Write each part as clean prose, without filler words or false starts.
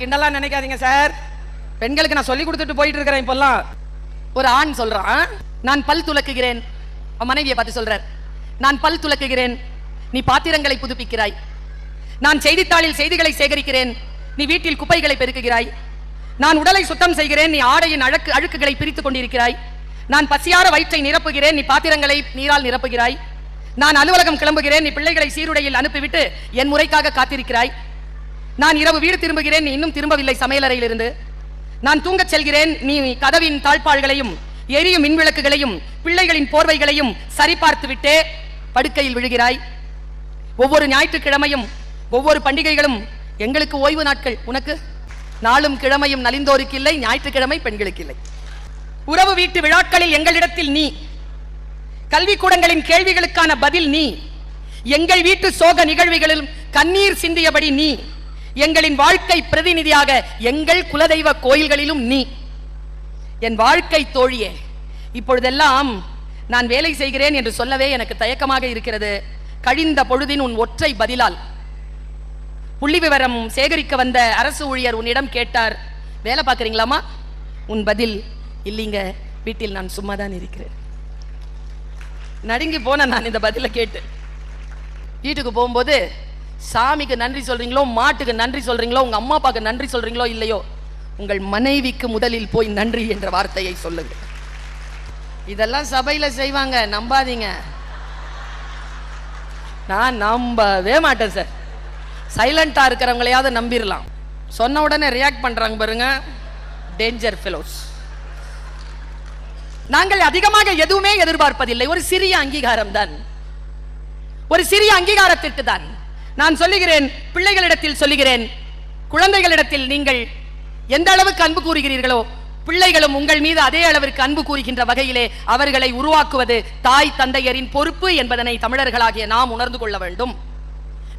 கிண்டலா நினைக்காதீங்க சார். பெண்களுக்கு நான் சொல்லி கொடுத்துட்டு போயிட்டு இருக்கிறேன். இப்பெல்லாம் ஒரு ஆண் சொல்றான், நான் பல் துலக்குகிறேன். மனைவியை பார்த்து சொல்றார், நான் பல் துலக்குகிறேன், நீ பாத்திரங்களை புதுப்பிக்கிறாய். நான் செய்தித்தாளில் செய்திகளை சேகரிக்கிறேன், நீ வீட்டில் குப்பைகளை பெருக்குகிறாய். நான் உடலை சுத்தம் செய்கிறேன், நீ ஆடையின் அழுக்குகளை பிரித்துக் கொண்டிருக்கிறாய். நான் பசியார வயிற்றை நிரப்புகிறேன், நீ பாத்திரங்களை நீரால் நிரப்புகிறாய். நான் அலுவலகம் கிளம்புகிறேன், நீ பிள்ளைகளை சீருடையில் அனுப்பிவிட்டு என் முறைக்காக காத்திருக்கிறாய். நான் இரவு வீடு திரும்புகிறேன், நீ இன்னும் திரும்பவில்லை சமையலறையில் இருந்து. நான் தூங்கச் செல்கிறேன், நீ கதவின் தாழ்பாள்களையும் எரியும் மின்விளக்குகளையும் பிள்ளைகளின் போர்வைகளையும் சரிபார்த்து விட்டே படுக்கையில் விழுகிறாய். ஒவ்வொரு ஞாயிற்றுக்கிழமையும் ஒவ்வொரு பண்டிகைகளும் எங்களுக்கு ஓய்வு நாட்கள், உனக்கு நாளும் கிழமையும் நலிந்தோருக்கு இல்லை, ஞாயிற்றுக்கிழமை பெண்களுக்கு இல்லை. உறவு வீட்டு விழாக்களில் எங்களிடத்தில் நீ, கல்விக்கூடங்களின் கேள்விகளுக்கான பதில் நீ, எங்கள் வீட்டு சோக நிகழ்வுகளில் கண்ணீர் சிந்தியபடி நீ, எங்களின் வாழ்க்கை பிரதிநிதியாக எங்கள் குலதெய்வ கோயில்களிலும் நீ. என் வாழ்க்கை தோழியே, இப்பொழுதெல்லாம் நான் வேலை செய்கிறேன் என்று சொல்லவே எனக்கு தயக்கமாக இருக்கிறது. கழிந்த பொழுதின் உன் ஒற்றை பதிலால் புள்ளி விவரம் சேகரிக்க வந்த அரசு ஊழியர் உன்னிடம் கேட்டார், வேலை பார்க்குறீங்களாமா? உன் பதில், இல்லைங்க, வீட்டில் நான் சும்மா தான் இருக்கிறேன். நடுங்கி போன நான் இந்த பதிலை கேட்டு. வீட்டுக்கு போகும்போது சாமிக்கு நன்றி சொல்றீங்களோ, மாட்டுக்கு நன்றி சொல்றீங்களோ, உங்க அம்மா அப்பாவுக்கு நன்றி சொல்றீங்களோ இல்லையோ, உங்கள் மனைவிக்கு முதலில் போய் நன்றி என்ற வார்த்தையை சொல்லுங்க. இதெல்லாம் சபையில செய்வாங்க, நம்பாதீங்க. நான் நம்பவே மாட்டேன் சார். சைலண்டா இருக்கிறவங்களையாவது நம்பிடலாம், சொன்ன உடனே ரியாக்ட் பண்றாங்க பாருங்க, டேஞ்சர் ஃபெலோஸ். நாங்கள் அதிகமாக எதுவுமே எதிர்பார்ப்பதில்லை, ஒரு சிறிய அங்கீகாரம் தான், ஒரு சிறிய அங்கீகாரத்திற்கு தான். நான் சொல்லுகிறேன், பிள்ளைகளிடத்தில் சொல்லுகிறேன், குழந்தைகளிடத்தில் நீங்கள் எந்த அளவுக்கு அன்பு கூறுகிறீர்களோ பிள்ளைகளும் உங்கள் மீது அதே அளவிற்கு அன்பு கூறுகின்ற வகையிலே அவர்களை உருவாக்குவது தாய் தந்தையரின் பொறுப்பு என்பதனை தமிழர்களாகிய நாம் உணர்ந்து கொள்ள வேண்டும்.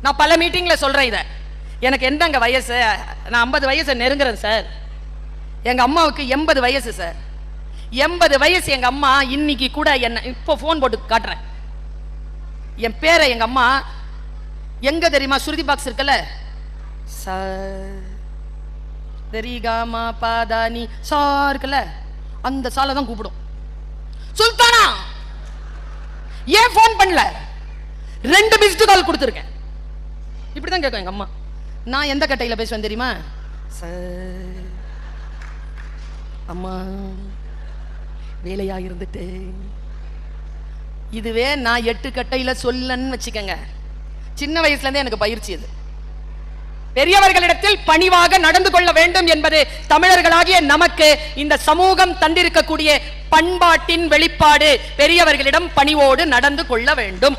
நான் பல மீட்டிங்ல சொல்றேன் இதை. எனக்கு என்னங்க வயசு, நான் 50 வயசை நெருங்குறேன் சார். எங்க அம்மாவுக்கு 80 வயசு சார். 80 வயசு எங்க அம்மா. இன்னைக்கு கூட என்ன இப்போ போன் போட்டு காட்டுறேன், என் பேரை எங்க அம்மா எங்க தெரியுமா, சுருதி பாக்ஸ் இருக்குல்ல, தெரிகாமா பாதானி சா இருக்குல்ல, அந்த சாலை தான் கூப்பிடும். சுல்தானா ஏன் போன் பண்ணல, 2 மிஸ்டு கால் கொடுத்துருக்கேன். இப்படிதான் கேட்கும் எங்க அம்மா. நான் எந்த கட்டையில பேசுவேன் தெரியுமா, அம்மா வேலையா இருந்துட்டு. இதுவே நான் 8 கட்டையில சொல்லன்னு வச்சுக்கங்க. சின்ன வயசுல இருந்தே எனக்கு பயிற்சி. இது பெரியவர்களிடத்தில் பணிவாக நடந்து கொள்ள வேண்டும் என்பது தமிழர்களாகிய நமக்கு இந்த சமூகம் தந்திருக்கக்கூடிய பண்பாட்டின் வெளிப்பாடு. பெரியவர்களிடம் பணிவோடு நடந்து கொள்ள வேண்டும்.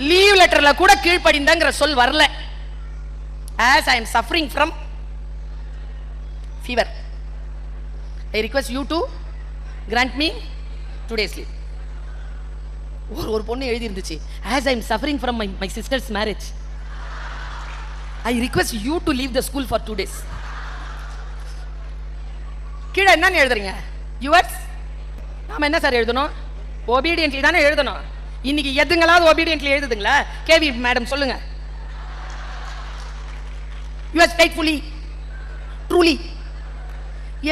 லீவ் லெட்டர்ல கூட கீழ்ப்படிந்தங்கிற சொல் வரல. as I am suffering from fever, I request you to grant me 2 days leave. ஒரு பொண்ணு எழுதி இருந்துச்சு, as I am suffering from my sister's marriage, I request you to leave the school for 2 days. கீழே என்ன எழுதுறீங்க, yours. நாம என்ன sir எழுதணும், obediently தானே எழுதணும். இன்னைக்கு எதுங்களாவது obediently எழுதுதுங்களா? கேவி மேடம் சொல்லுங்க, yours faithfully truly.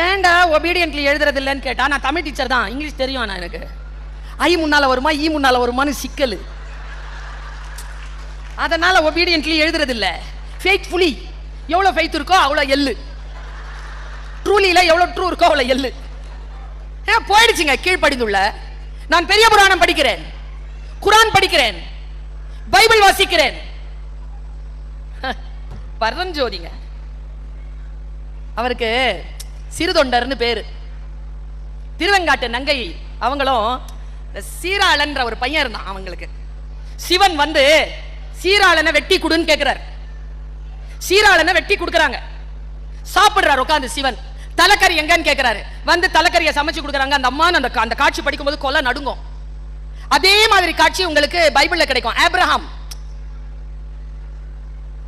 ஏன்டா obediently எழுதுறது இல்லைன்னு கேட்டா, நான் தமிழ் டீச்சர் தான், இங்கிலீஷ் தெரியும். நான் எனக்கு ஐ முன்னால வருமா ஈ முன்னால வருமானு சிக்கல், அதனால obediently எழுதுறது இல்லை. faithfully எவ்வளவு faith இருக்கோ அவ்வளவு எள்ளு, ட்ரூலில எவ்வளவு ட்ரூ இருக்கோ அவ்வளவு எள்ளு. போயிடுச்சுங்க கீழ்ப்படிந்துள்ள. நான் பெரிய புராணம் படிக்கிறேன், குரான் படிக்கிறேன், பைபிள் வாசிக்கிறேன். பரஞ்சோதிங்க அவருக்கு சிறுதொண்டர்னு பேரு. திருவெங்காட்டு நங்கை அவங்களும் சீராளன்ற ஒரு பையன் இருந்தான். அவங்களுக்கு சிவன் வந்து சீராளனை வெட்டி கொடுன்னு கேட்கிறார். சீராளனை வெட்டி கொடுக்கறாங்க, சாப்பிடுறாரு உட்கார்ந்து. சிவன் தலைக்கறி எங்கன்னு கேட்கிறாரு, வந்து தலைக்கறியை சமைச்சு கொடுக்கறாங்க. அந்த அம்மா அந்த காட்சி படிக்கும்போது கொலை நடுங்கும். அதே மாதிரி காட்சி உங்களுக்கு பைபிள்ல கிடைக்கும். ஆபிரகாம்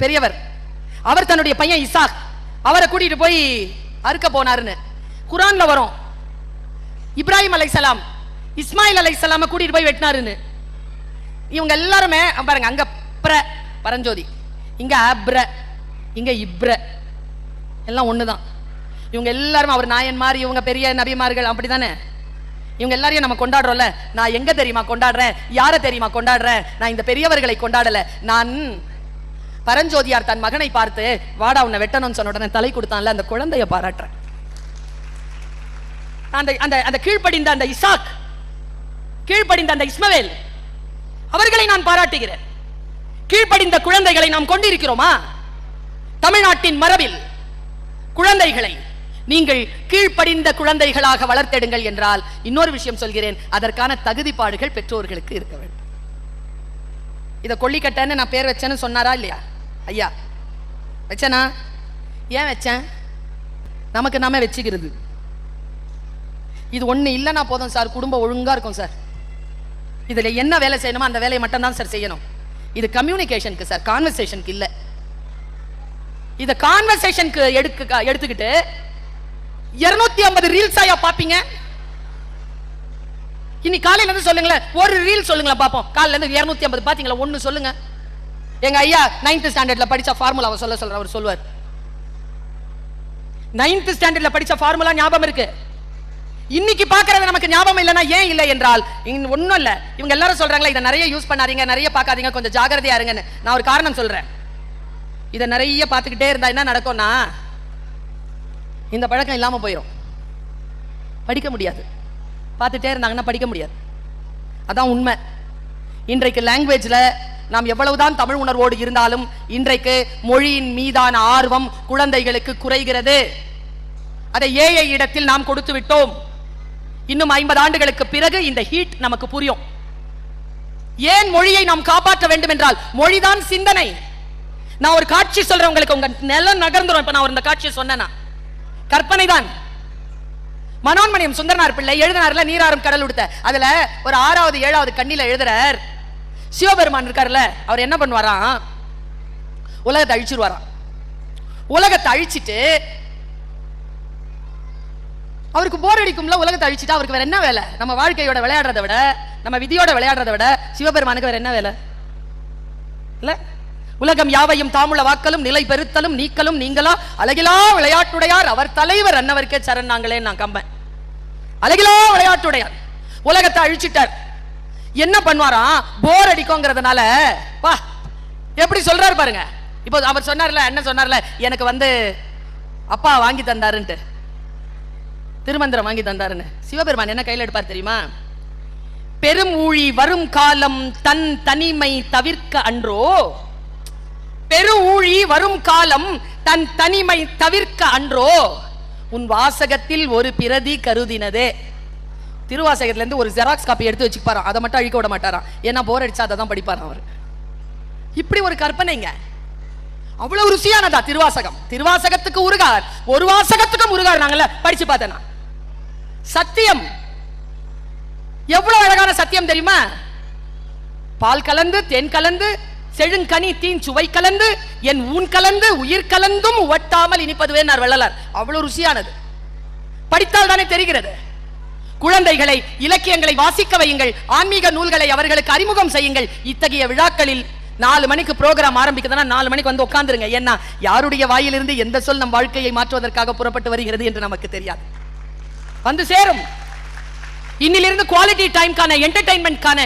பெரியவர், அவர் தன்னுடைய பையன் இசாக் அவரை கூட்டிட்டு போய் அறுக்க போனாருன்னு குரான்ல வரும். இப்ராஹிம் அலைஹிஸ்ஸலாம் இஸ்மாயில் அலைஹிஸ்ஸலாம கூட்டிட்டு போய் வெட்டினாருன்னு. இவங்க எல்லாருமே பாருங்க, அங்க பரஞ்சோதி, இங்க அப்ர, இங்க இப்ர. எல்லாம் ஒண்ணுதான். இவங்க எல்லாரும் அவர் நாயன்மார், இவங்க பெரிய நபிமார்கள், அப்படிதானே? இவங்க எல்லாரையும் நம்ம கொண்டாடுறோம்ல. நான் எங்க தெரியுமா கொண்டாடுறேன்? யார தெரியுமா கொண்டாடுறேன்? நான் இந்த பெரியவர்களை கொண்டாடல. நான் பரஞ்சோதியார் தன் மகனை பார்த்து வாடா உன்னை வெட்டணும்னு சொன்ன உடனே தலை கொடுத்தான்ல, அந்த குழந்தைய பாராட்டுறேன். அந்த கீழ்ப்படிந்த அந்த இசாக், கீழ்ப்படிந்த அந்த இஸ்மவேல், அவர்களை நான் பாராட்டுகிறேன். கீழ்ப்படிந்த குழந்தைகளை நாம் கொண்டிருக்கிறோமா? தமிழ்நாட்டின் மரபில் குழந்தைகளை நீங்கள் கீழ்ப்படிந்த குழந்தைகளாக வளர்த்தெடுங்கள் என்றால், இன்னொரு விஷயம் சொல்கிறேன், அதற்கான தகுதிப்பாடுகள் பெற்றோர்களுக்கு இருக்க வேண்டும். இதை கொல்லிக்கட்டன்னு நான் பேர் வச்சேன்னு சொன்னாரா இல்லையா ஐயா? வச்சனா? ஏன் வச்சேன்? நமக்கு நாம வச்சுக்கிறது. இது ஒண்ணு இல்லைன்னா போதும் சார், குடும்பம் ஒழுங்கா இருக்கும் சார். இதுல என்ன வேலை செய்யணுமோ அந்த வேலையை மட்டும் தான் சார் செய்யணும். இது கம்யூனிகேஷனுக்கு சார், கான்வர்சேஷனுக்கு இல்ல. இத கான்வர்சேஷனுக்கு எடுத்துக்கிட்டு 250 ரீல்ஸ் ஆயா பாப்பீங்க. இனி காலையில இருந்து சொல்லுங்களேன், ஒரு ரீல் சொல்லுங்களா பாப்போம். காலையில இருந்து 250 பாத்தீங்களா? ஒன்னு சொல்லுங்க. எங்க ஐயா 9th ஸ்டாண்டர்ட்ல படிச்ச ஃபார்முலாவை சொல்ற அவர் சொல்வார். 9th ஸ்டாண்டர்ட்ல படிச்ச ஃபார்முலா ஞாபகம் இருக்கு. இன்னைக்கு பாக்குறது நமக்கு ஞாபகம் இல்லைன்னா ஏன் இல்லை என்றால், ஒன்னும் இல்ல, இவங்க எல்லாரும் சொல்றாங்களா இதை நிறைய யூஸ் பண்ணாதீங்க, நிறைய பார்க்காதீங்க, கொஞ்சம் ஜாகிரதையா இருங்கன்னு. நான் ஒரு காரணம் சொல்றேன். இதை நிறைய பார்த்துக்கிட்டே இருந்தா என்ன நடக்கும்னா, இந்த பழக்கம் இல்லாம போயிடும். படிக்க முடியாது. பார்த்துட்டே இருந்தாங்கன்னா படிக்க முடியாது. அதான் உண்மை. இன்றைக்கு லாங்குவேஜ்ல நாம் எவ்வளவுதான் தமிழ் உணர்வோடு இருந்தாலும் இன்றைக்கு மொழியின் மீதான ஆர்வம் குழந்தைகளுக்கு குறைகிறது. அதை ஏஐ இடத்தில் நாம் கொடுத்து விட்டோம். இன்னும் 50 ஆண்டுகளுக்கு பிறகு இந்த ஹீட் நமக்கு புரியும். ஏன் மொழியை நாம் காப்பாற்ற வேண்டும் என்றால், மொழிதான் சிந்தனை. நான் ஒரு காட்சி சொல்றேன் உங்களுக்கு, உங்க நிலம் நகர்ந்துரும். இப்ப நான் இந்த காட்சியை சொன்னேன்னா கற்பனை தான். மனோன்மணியம் சுந்தரனார் பிள்ளை எழுதினார்ல நீராறும் கடல் உடுத்த, அதுல ஒரு 6வது 7வது கண்ணில எழுதுறார், சிவபெருமான் இருக்காருல்ல, அவர் என்ன பண்ணுவாராம், உலகத்தை அழிச்சிருவாராம். உலகத்தை அழிச்சிட்டு அவருக்கு போர் அடிக்கும்ல, உலகத்தை அழிச்சிட்டு அவருக்கு வேற என்ன வேலை? நம்ம வாழ்க்கையோட விளையாடுறதை விட, நம்ம விதியோட விளையாடுறதை விட சிவபெருமானுக்கு வேற என்ன வேலை? இல்ல, உலகம் யாவையும் தாமுள வாக்கலும் நிலை பெருத்தலும் நீக்கலும் நீங்களா அழகிலா விளையாட்டுடையார் அவர் தலைவர் அன்னவர்க்கே சரண் நாங்களே. நான் கம்பன். அழகிலா விளையாட்டுடையார் உலகத்தை அழிச்சிட்டார். என்ன பண்ணுவாராம், போர் அடிக்கும்ங்கிறதுனால வா எப்படி சொல்றாரு பாருங்க. இப்போ அவர் சொன்னார்ல, என்ன சொன்னார்ல, எனக்கு அப்பா வாங்கி தந்தாருன்ட்டு, திருமந்திரம் வாங்கி தந்தாருன்னு. சிவபெருமான் என்ன கையில் எடுப்பார் தெரியுமா? பெரும் ஊழி வரும் காலம் தன் தனிமை தவிர்க்க அன்றோ, பெரு ஊழி வரும் காலம் தன் தனிமை தவிர்க்க அன்றோ, உன் வாசகத்தில் ஒரு பிரதி கருதினதே. திருவாசகத்துல இருந்து ஒரு ஜெராக்ஸ் காப்பி எடுத்து வச்சுப்பாராம், அதை மட்டும் அழிக்க விட மாட்டாராம். ஏன்னா போர் அடிச்சா அதை தான் படிப்பாராம் அவர். இப்படி ஒரு கற்பனைங்க. அவ்வளவு ருசியானதா திருவாசகம். திருவாசகத்துக்கு உருகார், ஒரு வாசகத்துக்கும் உருகார். நாங்கள படிச்சு பார்த்தேனா சத்தியம் எவ்வளவு அழகான சத்தியம் தெரியுமா? பால் கலந்து தேன் கலந்து செழுங்கனி தீன் சுவை கலந்து என் ஊன் கலந்து உயிர் கலந்தும் உவட்டாமல் இனிப்பதுவே வள்ளலார். அவ்வளவு ருசியானது. படித்தால் தானே தெரிகிறது. குழந்தைகளை இலக்கியங்களை வாசிக்க வையுங்கள், ஆன்மீக நூல்களை அவர்களுக்கு அறிமுகம் செய்யுங்கள். இத்தகைய விழாக்களில் 4 மணிக்கு ப்ரோக்ராம் ஆரம்பிக்குதுன்னா 4 மணிக்கு வந்து உட்கார்ந்துருங்க. ஏன்னா யாருடைய வாயிலிருந்து எந்த சொல் நம் வாழ்க்கையை மாற்றுவதற்காக புறப்பட்டு வருகிறது என்று நமக்கு தெரியாது. வந்து சேரும். இன்னிலிருந்து குவாலிட்டி டைம்கான என்டர்டெயின்மென்ட்கான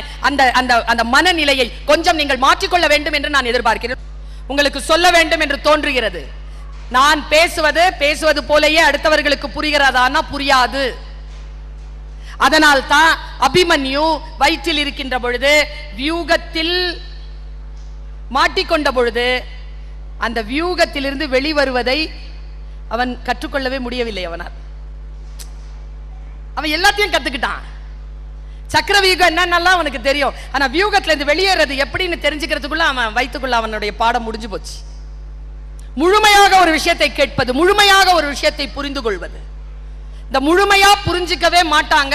அந்த மனநிலையை கொஞ்சம் நீங்கள் மாற்றிக்கொள்ள வேண்டும் என்று நான் எதிர்பார்க்கிறேன். உங்களுக்கு சொல்ல வேண்டும் என்று தோன்றுகிறது. நான் பேசுவது போலயே அடுத்தவர்களுக்கு புரிகிறதானா? புரியாது. அதனால் தான் அபிமன்யு வயிற்றில் இருக்கின்ற பொழுது, வியூகத்தில் மாட்டிக்கொண்ட பொழுது, அந்த வியூகத்திலிருந்து வெளிவருவதை அவன் கற்றுக்கொள்ளவே முடியவில்லை. அவன் எல்லாத்தையும் கத்துக்கிட்டான். சக்கர வியூகம் என்னன்னெல்லாம் அவனுக்கு தெரியும். ஆனா வியூகத்துல இருந்து வெளியேறது எப்படின்னு தெரிஞ்சுக்கிறதுக்குள்ள அவன் வயிற்றுக்குள்ள அவனுடைய பாடம் முடிஞ்சு போச்சு. முழுமையாக ஒரு விஷயத்தை கேட்பது, முழுமையாக ஒரு விஷயத்தை புரிந்து கொள்வது, இந்த முழுமையா புரிஞ்சுக்கவே மாட்டாங்க.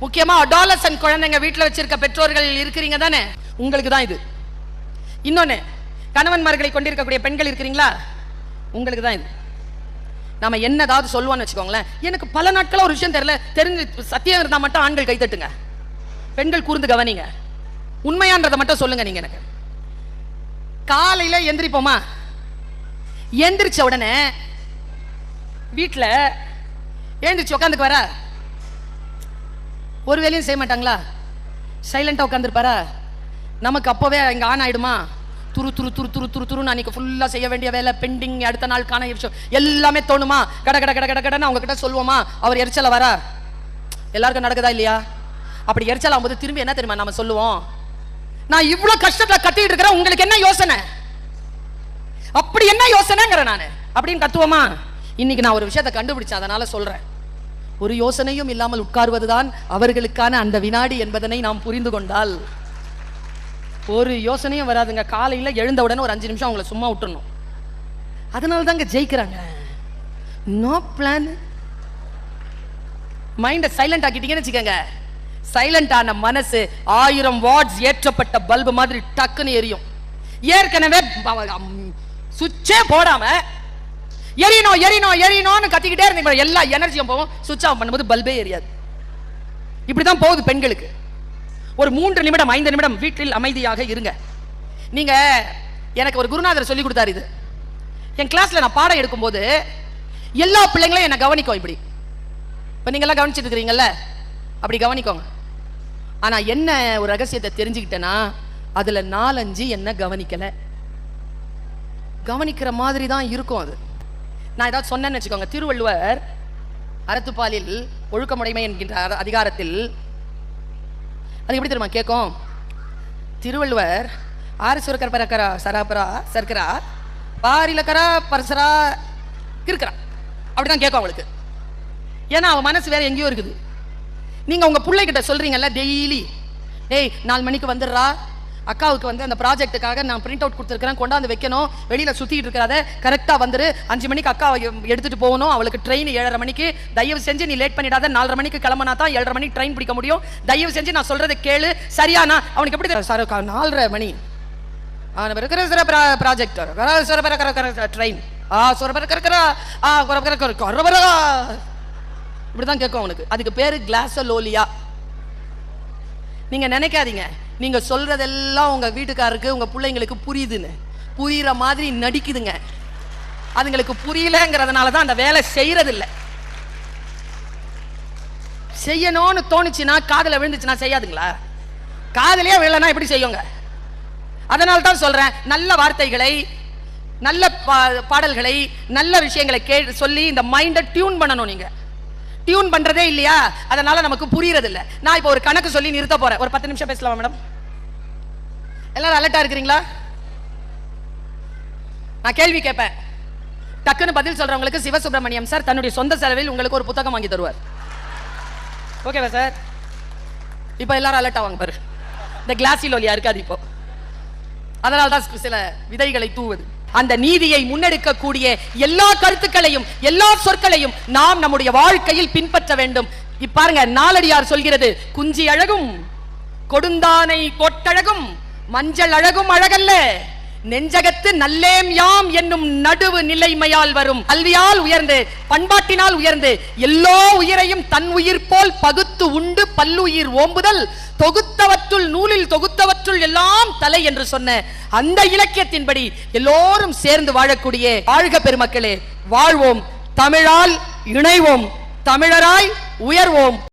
முக்கியமா அடாலசன்ட் குழந்தைங்க வீட்டுல வச்சிருக்க பெற்றோர்கள் இருக்கிறீங்க தானே, உங்களுக்கு தான் இது. இன்னொன்னு, கணவன்மார்களை கொண்டிருக்கக்கூடிய பெண்கள் இருக்கிறீங்களா, உங்களுக்கு தான் இது. நாம என்னதாவது சொல்லுவான்னு வச்சுக்கோங்களேன், எனக்கு பல நாட்களா ஒரு விஷயம் தெரியல, தெரிஞ்சு சத்தியம் இருந்தா மட்டும் ஆண்கள் கைத்தட்டுங்க, பெண்கள் கூர்ந்து கவனிங்க, உண்மையான்றதை மட்டும் சொல்லுங்க. நீங்க எனக்கு காலையில எந்திரிப்போமா, எந்திரிச்ச உடனே வீட்டுல எழுந்துச்சு உட்காந்துக்கு வர, ஒரு வேலையும் செய்ய மாட்டாங்களா? சைலண்டா உட்காந்துருப்பாரா? நமக்கு அப்பவே இங்க ஆன் ஆயிடுமா? துரு துரு துரு துரு துரு துருன்னு அன்னைக்கு ஃபுல்லா செய்ய வேண்டிய வேலை பெண்டிங், அடுத்த நாள் காண விஷயம் எல்லாமே தோணுமா? கட கட கட கட கடன்னு அவங்க கிட்ட சொல்லுவோமா? அவர் எரிச்சல வரா? எல்லாருக்கும் நடக்குதா இல்லையா? அப்படி எரிச்சல் ஆகும்போது திரும்பி என்ன தெரியுமா நாம சொல்லுவோம்? நான் இவ்வளவு கஷ்டத்துல கத்திட்டு இருக்கிறேன், உங்களுக்கு என்ன யோசனை? அப்படி என்ன யோசனைங்கிற நானு அப்படின்னு கத்துவோமா? இன்னைக்கு நான் ஒரு விஷயத்தை கண்டுபிடிச்சேன், அதனால சொல்றேன். ஒரு யோசனையும் இல்லாமல் உட்கார்வதுதான் அவர்களுக்கான அந்த வினாடி என்பதனை நாம் புரிந்து கொண்டால் ஒரு யோசனையும் வராதுங்க. காலையில எழுந்த உடனே ஒரு 5 நிமிஷம் அவங்கள சும்மா விட்டுறணும். அதனால தாங்க ஜெயிக்கிறாங்க. No plan. மைண்ட சைலண்ட் ஆக்கிட்டீங்கன்னு வச்சுக்கோங்க, சைலண்ட் ஆன மனசு 1000 வாட்ஸ் ஏற்றப்பட்ட பல்பு மாதிரி டக்குன்னு எரியும். ஏற்கனவே சுவிட்சே போடாம எரியணும் எரியணும் எரியணும்னு கத்திக்கிட்டே இருந்தீங்க, எல்லா எனர்ஜியும் போகும். சுவிட்ச் ஆஃப் பண்ணும்போது பல்பே எரியாது. இப்படிதான் போகுது பெண்களுக்கு. ஒரு 3 நிமிடம் 5 நிமிடம் வீட்டில் அமைதியாக இருங்க. நீங்க எனக்கு ஒரு குருநாதர் சொல்லி கொடுத்தாரு இது. என் கிளாஸ்ல நான் பாடம் எடுக்கும் போது எல்லா பிள்ளைங்களும் என்ன கவனிக்கும். இப்படி இப்ப நீங்க எல்லாம் கவனிச்சுட்டு இருக்கிறீங்கல்ல, அப்படி கவனிக்கோங்க. ஆனா என்ன ஒரு ரகசியத்தை தெரிஞ்சுக்கிட்டேன்னா, அதுல 4-5 என்ன கவனிக்கல. கவனிக்கிற மாதிரி தான் இருக்கும் அது. நான் ஏதாவது சொன்னேன்னு வச்சுக்கோங்க. திருவள்ளுவர் அறத்துப்பாலில் ஒழுக்கமுடைமை என்கின்ற அதிகாரத்தில் அது எப்படி தெரியுமா கேட்கும்? திருவள்ளுவர் ஆறு சுரக்கர பரக்கரா சராபரா சர்க்கரா பாரிலக்கரா பரசரா இருக்கிறா அப்படிதான் கேட்கும் அவளுக்கு. ஏன்னா அவன் மனசு வேற எங்கேயோ இருக்குது. நீங்க உங்க பிள்ளைகிட்ட சொல்றீங்கல்ல டெய்லி, ஏய் 4 மணிக்கு வந்துடுறா, அக்காவுக்கு வந்து அந்த ப்ராஜெக்ட்டுக்காக நான் பிரிண்ட் அவுட் கொடுத்துருக்கிறேன், கொண்டாந்து வைக்கணும், வெளியில சுத்திட்டு இருக்கிறாத, கரெக்டா வந்துரு, 5 மணிக்கு அக்காவை எடுத்துட்டு போகணும், அவளுக்கு ட்ரெயின் 7:30 மணிக்கு, தயவு செஞ்சு நீ லேட் பண்ணிடாத, 4:30 மணிக்கு கிளம்பினா தான் 7:30 மணிக்கு ட்ரெயின் பிடிக்க முடியும், தயவு செஞ்சு நான் சொல்றதை கேளு சரியானா? அவனுக்கு எப்படி 4:30 மணி ப்ராஜெக்ட் ட்ரெயின் இப்படிதான் கேட்கும் அவனுக்கு. அதுக்கு பேரு கிளாசலோலியா. நீங்க நினைக்காதீங்க நீங்க சொல்றதெல்லாம் உங்க வீட்டுக்காரருக்கு உங்க பிள்ளைங்களுக்கு புரியுதுன்னு. புரியுற மாதிரி நடிக்குதுங்க. அதுங்களுக்கு புரியலங்கிறதுனால தான் அந்த வேலை செய்யறது இல்லை. செய்யணும்னு தோணுச்சுன்னா, காதுல விழுந்துச்சுன்னா செய்யாதுங்களா? காதலியே விழலைன்னா எப்படி செய்யுங்க? அதனால தான் சொல்றேன், நல்ல வார்த்தைகளை, நல்ல பாடல்களை, நல்ல விஷயங்களை சொல்லி இந்த மைண்டை டியூன் பண்ணணும். நீங்க டியூன் பண்றதே இல்லையா, அதனால நமக்கு புரியறது இல்ல. நான் இப்போ ஒரு கணக்கு சொல்லி நிறுத்த போறேன். ஒரு 10 நிமிஷம் பேசலாமா மேடம்? எல்லாரும் அலர்ட்டா இருக்கிறீங்களா? நான் கேள்வி கேட்பேன், டக்குன்னு பதில் சொல்றவங்களுக்கு சிவசுப்பிரமணியம் சார் தன்னுடைய சொந்த செலவில் உங்களுக்கு ஒரு புத்தகம் வாங்கி தருவார். ஓகேவா சார்? இப்போ எல்லாரும் அலர்ட்டா வாங்க பாரு. இந்த கிளாசிலோலியா இருக்காது இப்போ. அதனால்தான் சில விதைகளை தூவுது. அந்த நீதியை முன்னெடுக்கக்கூடிய எல்லா கருத்துக்களையும் எல்லா சொற்களையும் நாம் நம்முடைய வாழ்க்கையில் பின்பற்ற வேண்டும். இப்பாருங்க, நாலடியார் சொல்கிறது, குஞ்சி அழகும் கொடுந்தானை கொட்டழகும் மஞ்சள் அழகும் அழகல்ல, நெஞ்சகத்து நல்லேம் யாம் என்னும் நடுவு நிலைமையால் வரும் கல்வியால் உயர்ந்து பண்பாட்டினால் உயர்ந்து எல்லோ உயிரையும் தன் உயிர் போல் பகுத்து உண்டு பல்லுயிர் ஓம்புதல் தொகுத்தவற்றுள் நூலில் தொகுத்தவற்றுள் எல்லாம் தலை என்று சொன்ன அந்த இலக்கியத்தின்படி எல்லோரும் சேர்ந்து வாழக்கூடிய வாழ்க பெருமக்களே, வாழ்வோம், தமிழால் இணைவோம், தமிழராய் உயர்வோம்.